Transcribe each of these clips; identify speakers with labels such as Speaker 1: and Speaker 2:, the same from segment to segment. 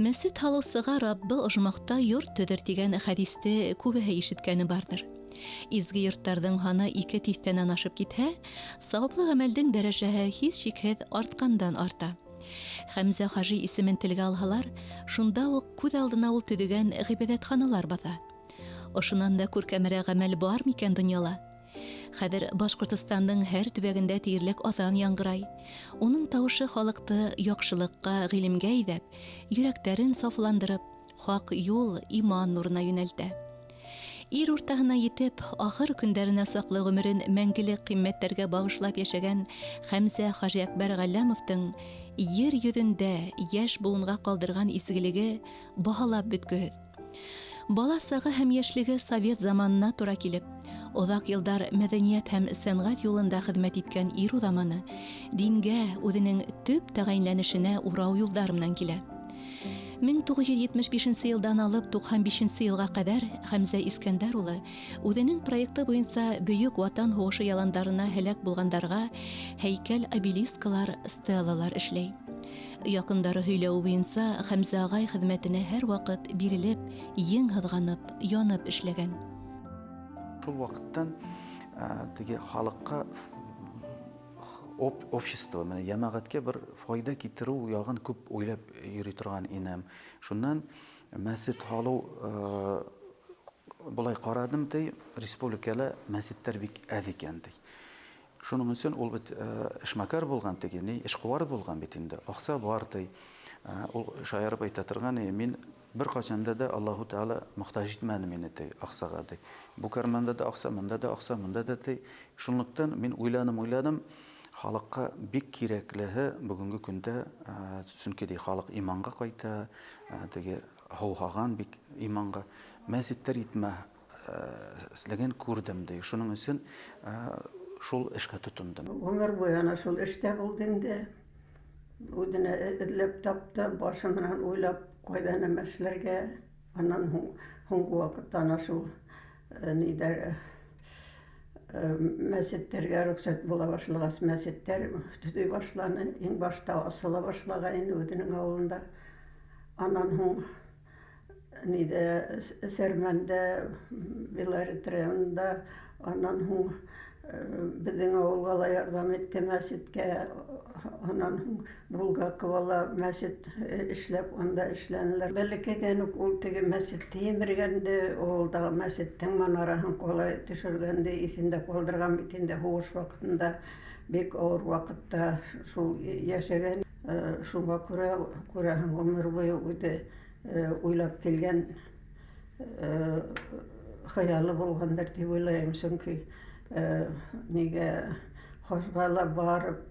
Speaker 1: Мәсет һалыусыға Раббы ожмақта йорт төҙөр тигән хәдисте күбеһе ишеткәне барҙыр. Изге йорттарҙың һаны 2 тиҫтәнән ашып китһә, сауаплы ғәмәлдең дәрәжәһе һис шикһеҙ артҡандан арта. Хәмзә хажи исемен телгә алһалар, шунда уҡ күҙ алдына ул төҙөгән ғибәҙәтханалар баҫа. Ошонан да күркәмерәк ғәмәл бар микән донъяла? Хәҙер Башҡортостандың һәр төбәгендә тиерлек аҙан яңғырай. Уның тауышы халыҡты яҡшылыҡҡа, ғилемгә иҙәп, йөрәктәрен сафландырып, хаҡ юл, иман нурына йүнәлтә. Ир уртаһына етеп, ахыр көндәренә саҡлы ғүмерен мәңгелек ҡиммәттәргә бағышлап йәшәгән Хәмзә Хажи Әкбәр Ғәлләмовтың ер йөҙөндә йәш быуынға ҡалдырған изгелеге баһалап бөткөһөҙ. Бала сағы һәм йәшлеге совет заманына тура килеп, оҙаҡ йылдар мәҙәниәт һәм сәнғәт юлында хеҙмәт иткән ир уҙаманы дингә, үҙенең төп тәғәйенләнешенә урау юлдар менән килә. 1975 йылдан алып 95 йылға ҡәҙәр Хәмзә Искәндәр улы үҙенең проекты буйынса бөйөк ватан һуғышы яландарына һәләк булғандарға һәйкәл, обелискалар, стеллалар эшләй. Яҡындары һөйләү буйынса Хәмзә ағай хеҙмәтенә һәр ваҡыт бирелеп, ең һыҙғанып, янып эшләгән.
Speaker 2: Шул ваҡыттан теге халыҡҡа, общество, йәмәғәткә бер файда китереү яғын күп уйлап йөрөй торған инем. Шуннан мәсет һалыу булай ҡарадым, республикала мәсеттәр бик әҙ икән. Шуның өсөн ул бит эшмәкәр булған, эшҡыуар булған бит инде. Аҡса бар, ул шаярып әйтә торған, мин бер ҡасанда да Аллаһу Тәғәлә мохтаж итмәне мине аҡсаға. Бу кәрмәндә дә аҡса, мында да аҡса, мында да. Шунлыҡтан мин уйланым, халыҡҡа бик кирәклеһе бүгенге көндә, сөнки халыҡ иманға ҡайта, һыуһаған бик иманға, мәсеттәр итмәҫлеген күрҙем. Шуның өсөн шул эшкә тотондом.
Speaker 3: Ғүмер буйына шул эштә булды инде. Үҙенә эҙләп тапты, башы менән уйлап, ҡайҙа нәмә эшләргә. Анан һуңғы ваҡыттан шул мәсеттәргә рөхсәт була башлағас, мәсеттәр төҙөй башланы. Иң башта асыла башлаған инде үҙенең ауылында. Анан һуң Сәрмәндә, Белорет районында, анан һуң беҙҙең ауылға ла ярҙам итте мәсеткә. Анан һуң Булгаковала мәсет эшләп, анда эшләнеләр. Бәләкәйҙән үк ул теге мәсетте емергәнде, ауылдағы мәсеттең манараһын ҡалай төшөргәнде, иҫендә ҡалдырған бит инде һуғыш ваҡытында, бик ауыр ваҡытта шул йәшәгән. Шуға күрәһең ғүмер буйы үҙе уйлап килгән хыялы булғандар тип уйлайым. Сөнки нигә хажға ла барып,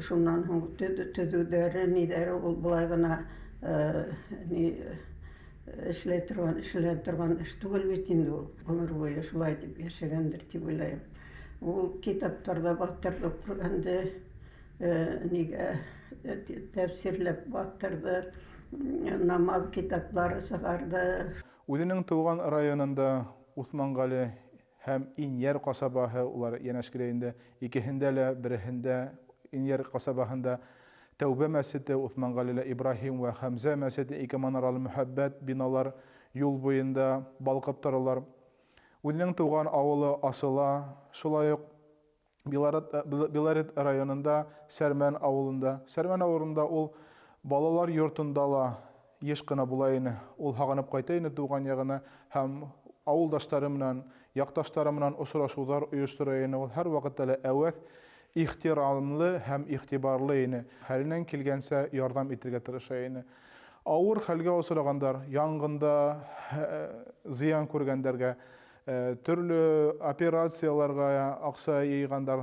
Speaker 3: шунан һуң төҙөүҙәре, ниҙәре ул былай ғына эшләй торған эш түгел бит инде ул. Ғүмер буйы шулай тип йәшәгәндер тип уйлайым. Ул китаптарда баҫтырып күргәнде, нигә тәфсирләп баҫтырҙы, намаҙ китаплары сығарҙы.
Speaker 4: Үҙенең тыуған районында Уҫманғали һәм Инйәр ҡасабаһы, улар йәнәшкеләйендә, икеһендә лә, береһендә, Инйәр ҡасабаһында Тәүбә мәсете, Уҫманғалила Ибраһим ва Хәмзә мәсете, 2 манаралы мөхәббәт биналар юл буйында балҡып торалар. Үҙенең тыуған ауылы асыла, шулай уҡ Белорет районында, Сәрмән ауылында. Сәрмән ауылында ул балалар йортонда ла йыш ҡына була ине. Ул һағынып ҡайта ине тыуған яғына һәм ауылдаштары менән, яҡташтары менән осрашыуҙар ойоштора ине. Ул һәр ваҡытта ла әүәҫ, ихтирамлы һәм ихтибарлы ине. Хәленән килгәнсә ярҙам итергә тырыша ине. Ауыр хәлгә осрағандар, яңғында зыян күргәндәргә, төрлө операцияларға аҡса йыйғандар,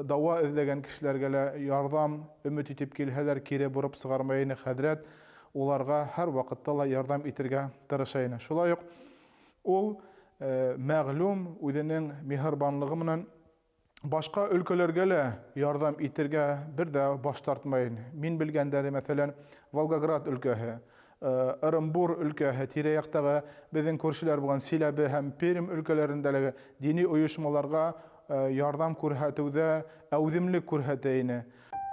Speaker 4: дауа эҙләгән кешеләргә лә ярҙам өмөт итеп килһәләр, кире бороп сығармай ине хәҙрәт. Уларға һәр ваҡытта ла ярҙам итергә тырыша ине. Шулай уҡ ул мәғлүм үҙенең миһырбанлығы менән башҡа өлкәләргә лә ярҙам итергә бер дә баш тартмай. Мин белгәндәре, мәҫәлән, Волгоград өлкәһе, Ырымбур өлкәһе, тирә-яҡтағы беҙҙең күршеләр булған Силәбе һәм Пермь өлкәләрендәге дини ойошмаларға ярҙам күрһәтеүҙә әүҙемлек күрһәтә ине.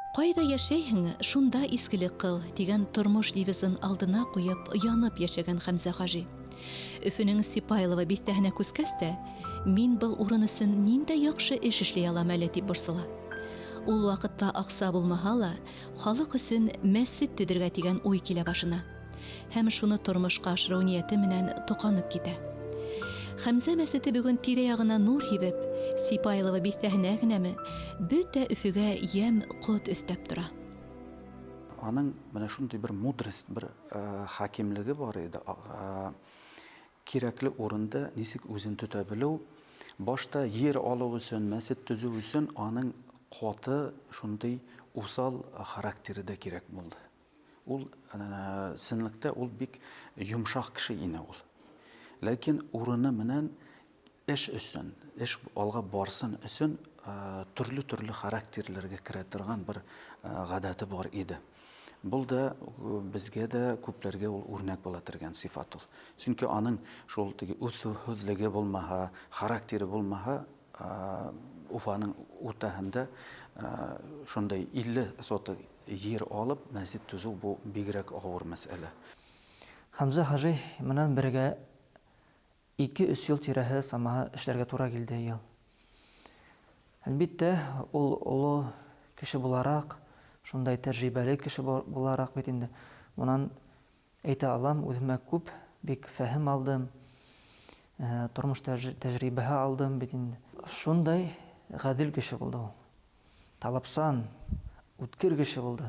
Speaker 1: Кайда яшәйһең, шунда искелек кыл дигән тормыш девизын алдына куеп, янып яшәгән Хәмзә хаҗи. Өфөнең Сипайлова бистәһенә күскәс тә, мин был урын өсөн нинди яхшы эш эшли алам әле дип борсыла. Ул вакытта акса булмаһа ла, халык өсөн мәсҗид төзергә дигән уй килә башына. Һәм шуны тормышка ашыру нияте менән токанып китә. Хәмзә мәсҗиде бүген тирә-ягына нур һибеп, Сипайлова бистәһенә генәме, бөтә Өфөгә ям кот өстәп тора.
Speaker 2: Аның менә шундый бер мудрость, бер хакимлеге бар иде. Кирәкле урында нисек үзен тота белү, башта ер алу өчен, мәсҗид төзү өчен аның каты шундый усал характеры да кирәк булды. Ул сынлыкта ул бик йомшак кеше ине ул. Ләкин урыны менән эш өчен, эш алга барсын өчен төрле характерларга керә торган бер гадәте бар иде. Бұл да безгә дә күпләргә ул үрнәк була торган сифат ул. Чөнки аның шул теге үсүһезлеге булмаһа, характеры булмаһа, Уфаның уртаһында шундай 50 соты җир алып мәсҗид төзү бу бигрәк авыр мәсьәлә.
Speaker 5: Хәмзә хаҗи менән бергә 2-3 ел тирәһе самаһы эшләргә туры килде ел. Әлбәттә, ул олы кеше буларак, шундай тәҗрибәле кеше буларак бит инде. Монан әйтә алам, үземә күп бик фәһем алдым, тормыш тәҗрибәһе алдым бит инде. Шундай гадил кеше булды ул. Талапсан, үткер кеше булды.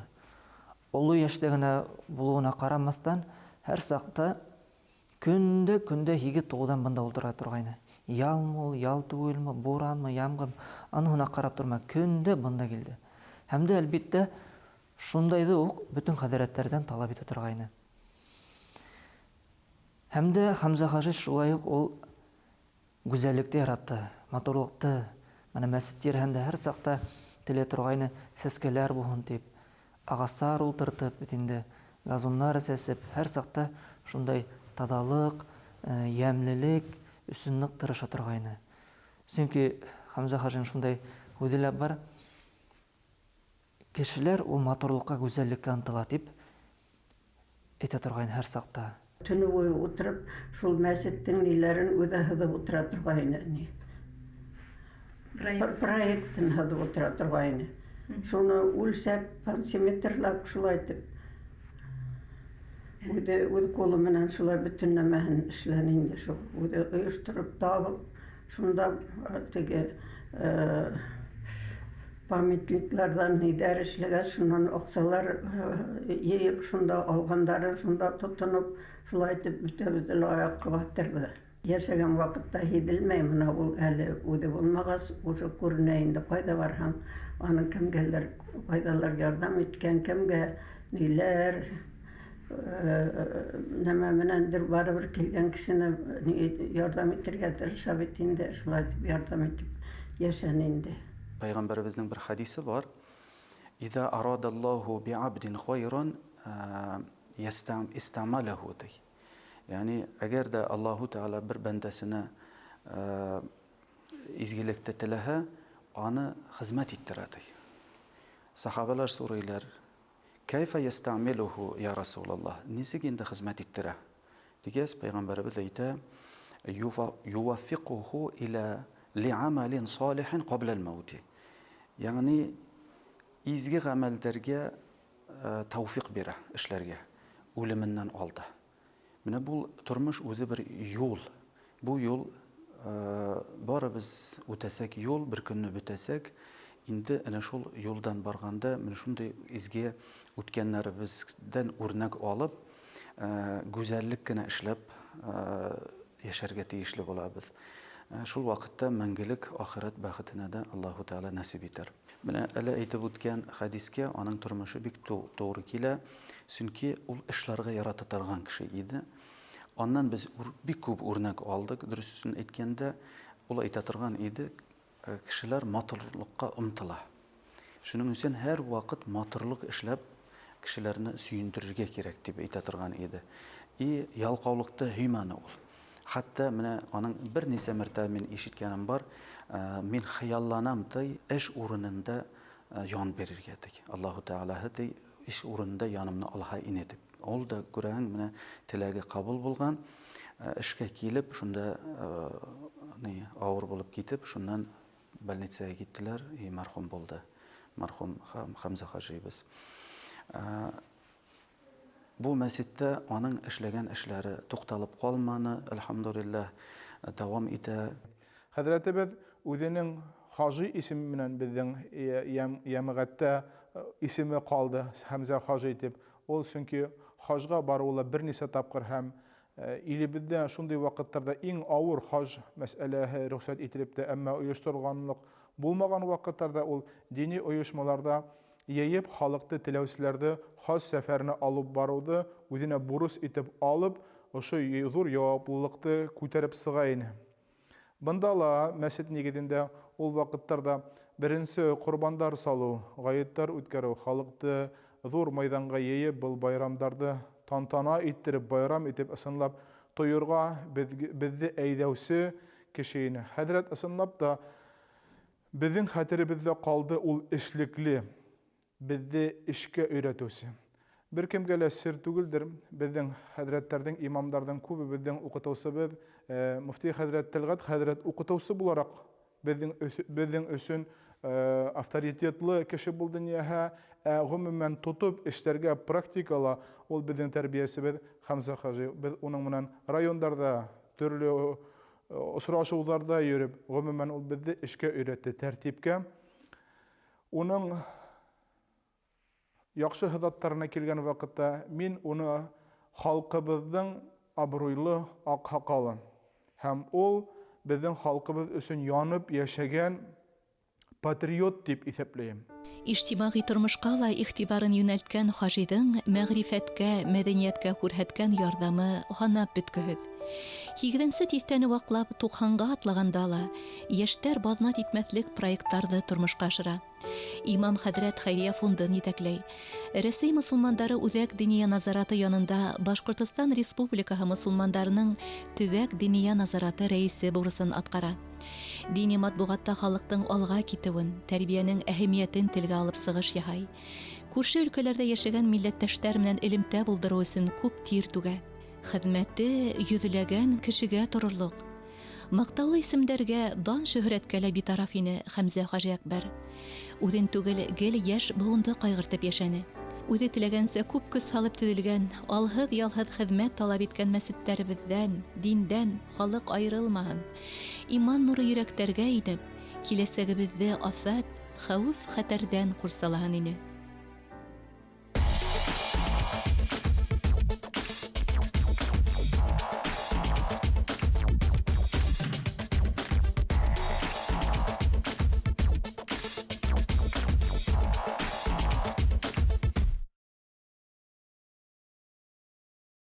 Speaker 5: Олы яшьтә генә булуына карамастан, һәр сакта көндә 7-9-дан бында утыра торгайны. Ялмы, ял түгелме, буранмы, ямгыр, аны карап торма, көндә бында килде. Һәм дә әлбәттә шундайды ук бүтән хәзрәтләрдән талап итә торгайны. Һәм дә Хәмзә хаҗи шулай ук ул гүзәллекте яратты, матурлыкты. Менә мәсҗид тирәһендә һәр сакта теле торгайны сәскәләр булһын дип, агаслар утыртып бит инде, газоннар сәсеп, һәр сакта шундай тазалык, ямлелек өсөнлек тырыша торгайны. Чөнки Хәмзә хаҗиның шундай үҙелә бар. Кешеләр ул матурлыкка, гүзәллеккә ынтыла дип әйтә торгайны һәр сакта.
Speaker 3: Түні бойы отырып, шул мәсҗиттің нелерін үҙе һыҙып утыра торғайны. Проекттен һыҙып утыра торғайны. Шуны үлсәп, сантиметрлап шулай итеп. Үҙ қолы менән шулай бүтән нәмәһен эшләне инде шул. Үҙе ойоштырып табып, шунда теге памятниклардан нидәр эшләгән, шуннан аҡсалар йыйып, шунда алғандарын шунда тотоноп, шулай итеп бөтәбеҙҙе лә аяҡҡа баҫтырҙы. Йәшәгән ваҡытта һиҙелмәй, мына ул әле үҙе булмағас, уже күренә инде, ҡайҙа барһаң, аның кемгәлер, ҡайҙалар ярҙам иткән, кемгә ниләр, нәмә менәндер барыбер килгән кешене ярҙам итергә тырыша бит инде, шулай итеп ярҙам итеп йәшәне инде.
Speaker 2: Пәйғәмбәребезнең бер хадисе бар. «Иза арадаллаху би'абдин хойран истамалаху» ди. Yani əgər də Allahu Teala bir bəndəsinə izgilikdə tiləhə, onu xizmət etdirədi. Sahabələr soruylar, kayfa yestamiluhu ya Rasulallah? Nisik indi xizmət etdirə? Digəs Peyğəmbərimiz aytə, yuvaffiquhu ilə li'amalin salihin qabləl mevti. Yani izgi əməllərə tavfiq berə, işlərə, ölümündən aldı. Менә бу тормыш үзе бер юл. Бу юл барыбыз үтәсәк юл, бер көнне бетәсәк, инде әнә шул юлдан барганда, менә шундый изге үткәннәребездән үрнәк алып, гүзәллек кенә эшләп яшәргә тиешле булабыз. Шул вакытта мәңгелек ахират бәхетенә дә Аллаһу Тәала насип итәр. Менә әле әйтеп үткән хадискә аның тормышы бик туры килә. Чөнки ул эшләргә ярата торган кеше иде. Аннан без бик күп үрнәк алдык. Дөресен әйткәндә, ул әйтә торган иде, кешеләр матурлыкка омтыла. Шуның өчен һәр вакыт матурлык эшләп кешеләрне сөендерергә кирәк дип әйтә торган иде. И ялкаулыкта һөймәне ул. Хәтта менә аның бер нисә мәртәбә мин ишеткәнем бар, мин хыялланам ди, эш урынында ян берергә ди. Аллаһу Тәгалаһы ди, иш урында янымны алга инетеп. Ул да күрәң менә теләге кабул булган, эшкә килеп, шунда авыр булып китеп, шуннан больницага киттеләр, и мәрхүм булды. Мәрхүм Хамза хаҗибыз. Бу мәсҗидтә аның эшләгән эшләре тукталып калманы, әлхәмдүлиллаһ, дәвам итә.
Speaker 4: Хәзрәтебез үзенең хаҗи исеме менән безнең җәмгыятьтә исеме калды, Хамза хаҗи дип. Ул чөнки хаҗга баруы берничә тапкыр һәм илебездә шундый вакытларда иң авыр хаҗ мәсьәләһе рөхсәт ителеп тә, әмма оештырылганлык булмаган вакытларда ул дини оешмаларда яеп халыкты теләүчеләрне хаҗ сәфәренә алып баруды үзенә бурыч итеп алып, ошо зур җаваплылыкты күтәреп сыга иде. Бында ла мәсҗид нигезендә ул вакытларда беренче курбандар салу, гаетләр үткәрү, халыкты зур мәйданга яеп был байрамдарды тантана иттереп, байрам итеп ысынлап тоерга безне әйдәүче кеше иде. Хәзрәт ысынлап та безнең хәтеребездә калды ул эшлекле, безне эшкә өйрәтүче. Бер кемгә лә сер түгелдер, безнең хәзрәтләрнең, имамларның күбе безнең укытучыбыз, муфти хәзрәт Тәлгат хәзрәт укытучы буларак безнең өчен авторитетлы кеше булды ниһә, гомумән тотып эшләргә практикала ул безнең тәрбиясебез Хамза хаҗи. Без уның менән районнарда төрле очрашуларда йөреп, гомумән ул безне эшкә өйрәтте, тәртипкә. Уның яхшы хезмәтләренә килгән вакытта мин уны халкыбызның абруйлы аксакалы һәм ул безнең халкыбыз өчен янып яшәгән патриот дип исәпләйм.
Speaker 1: Иҗтимагый тормышка ла игътибарын юнәлткән хаҗидың мәгърифәткә, мәдәнияткә күрһәткән ярдәме һанап беткеһез. 8нче тиҫтәне ваклап 90-га атлаганда ла яшьтәр базнат итмәслек проекттарны тормышка ашыра. Имам хәзрәт Хәйрия фондын итәкләй. Рәсәй мөселмандары үзәк диния назараты янында Башкортстан Республикаһы мөселмандарының төбәк диния назараты рәисе бурысын аткара. Дини матбугатта халыктың алга китүен, тәрбиянең әһәмиятен телгә алып сыгыш яһай. Күрше өлкәләрдә яшәгән милләттәшләр белән элемтә булдыру өчен күп тир түгә. Хезмәте йөзләгән кешегә торырлык. Мактаулы исемдәргә, дан шөһрәткә лә битараф ине Хамза хаҗи Әкбәр. Үҙен түгел, гел яшь буынды кайгыртып яшәне. Үзе теләгәнсә күп көс салып төзелгән, алһыҙ-ялһыҙ хеҙмәт талап иткән мәсеттәребеҙҙән, диндән халыҡ айырылмаһын. Иман нуры йөрәктәргә инеп, киләсәгебеҙҙе афәт, хәүеф-хәтәрҙән ҡурсалаһын ине.